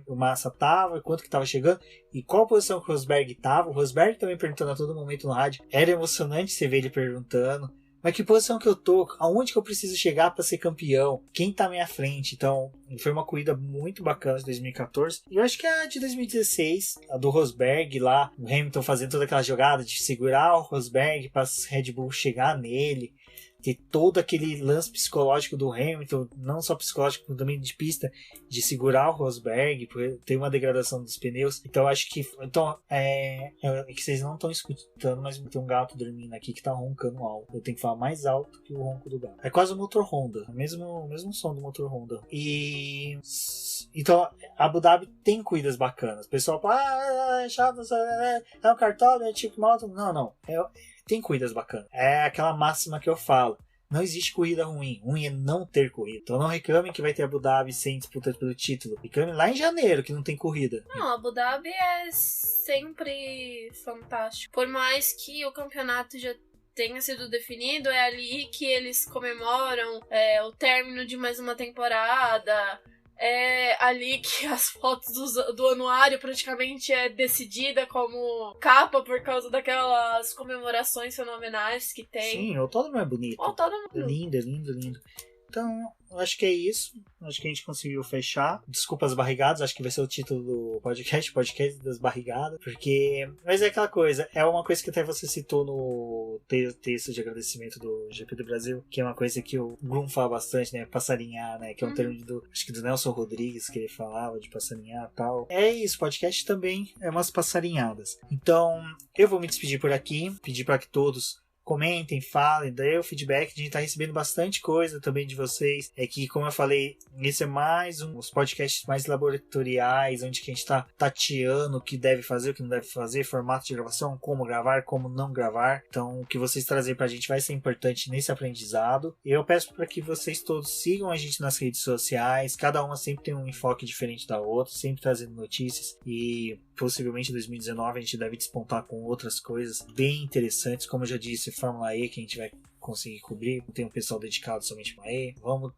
Speaker 1: o Massa estava, quanto que estava chegando e qual posição que o Rosberg estava. O Rosberg também perguntando a todo momento no rádio. Era emocionante você ver ele perguntando. Mas que posição que eu tô? Aonde que eu preciso chegar para ser campeão? Quem tá à minha frente? Então, foi uma corrida muito bacana de 2014. E eu acho que a de 2016, a do Rosberg lá, o Hamilton fazendo toda aquela jogada de segurar o Rosberg para Red Bull chegar nele. Ter todo aquele lance psicológico do Hamilton, não só psicológico, mas também de pista, de segurar o Rosberg, porque tem uma degradação dos pneus. Então acho que que vocês não estão escutando, mas tem um gato dormindo aqui que tá roncando alto. Eu tenho que falar mais alto que o ronco do gato. É quase o motor Honda, o mesmo som do motor Honda. E então Abu Dhabi tem corridas bacanas. O pessoal fala, é chato, é um cartório, é tipo moto. Não. Tem corridas bacanas. É aquela máxima que eu falo. Não existe corrida ruim. Ruim é não ter corrida. Então não reclamem que vai ter Abu Dhabi sem disputa pelo título. Reclamem lá em janeiro que não tem corrida.
Speaker 2: Não, Abu Dhabi é sempre fantástico. Por mais que o campeonato já tenha sido definido, é ali que eles comemoram o término de mais uma temporada. É ali que as fotos do anuário praticamente é decidida como capa por causa daquelas comemorações fenomenais que tem.
Speaker 1: Sim, o autódromo é bonito.
Speaker 2: O autódromo é
Speaker 1: lindo. Então, eu acho que é isso. Acho que a gente conseguiu fechar. Desculpa as barrigadas, acho que vai ser o título do podcast das barrigadas. Mas é aquela coisa, é uma coisa que até você citou no texto de agradecimento do GP do Brasil, que é uma coisa que o Grum fala bastante, né? Passarinhar, né? Que é um termo acho que do Nelson Rodrigues, que ele falava de passarinhar e tal. É isso, podcast também é umas passarinhadas. Então, eu vou me despedir por aqui, pedir para que todos comentem, falem, dê o feedback. A gente tá recebendo bastante coisa também de vocês. É que, como eu falei, esse é mais uns podcasts mais laboratoriais, onde que a gente tá tateando o que deve fazer, o que não deve fazer, formato de gravação, como gravar, como não gravar. Então, o que vocês trazem pra gente vai ser importante nesse aprendizado. E eu peço para que vocês todos sigam a gente nas redes sociais. Cada uma sempre tem um enfoque diferente da outra, sempre trazendo notícias. E possivelmente em 2019 a gente deve despontar com outras coisas bem interessantes, como eu já disse, Fórmula E, que a gente vai conseguir cobrir. Tem um pessoal dedicado somente para E. Vamos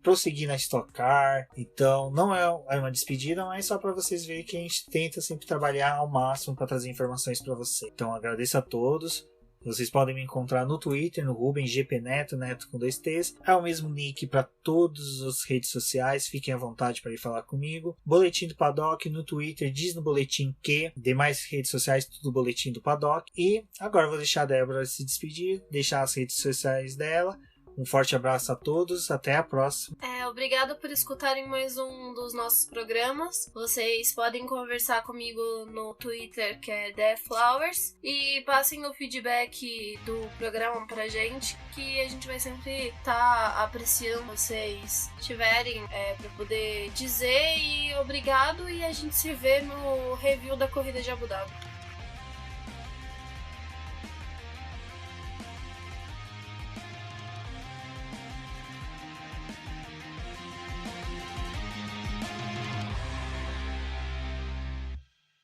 Speaker 1: prosseguir na Stock Car. Então não é uma despedida, mas só para vocês verem que a gente tenta sempre trabalhar ao máximo para trazer informações para vocês. Então agradeço a todos. Vocês podem me encontrar no Twitter, no Ruben GP Neto, Neto com 2 T's. É o mesmo nick para todas as redes sociais. Fiquem à vontade para ir falar comigo. Boletim do Paddock no Twitter, diz no boletim que. Demais redes sociais, tudo Boletim do Paddock. E agora eu vou deixar a Débora se despedir, deixar as redes sociais dela. Um forte abraço a todos, até a próxima.
Speaker 2: Obrigada por escutarem mais um dos nossos programas. Vocês podem conversar comigo no Twitter, que é TheFlowers, e passem o feedback do programa pra gente, que a gente vai sempre estar apreciando vocês tiverem pra poder dizer. E obrigado, e a gente se vê no review da Corrida de Abu Dhabi.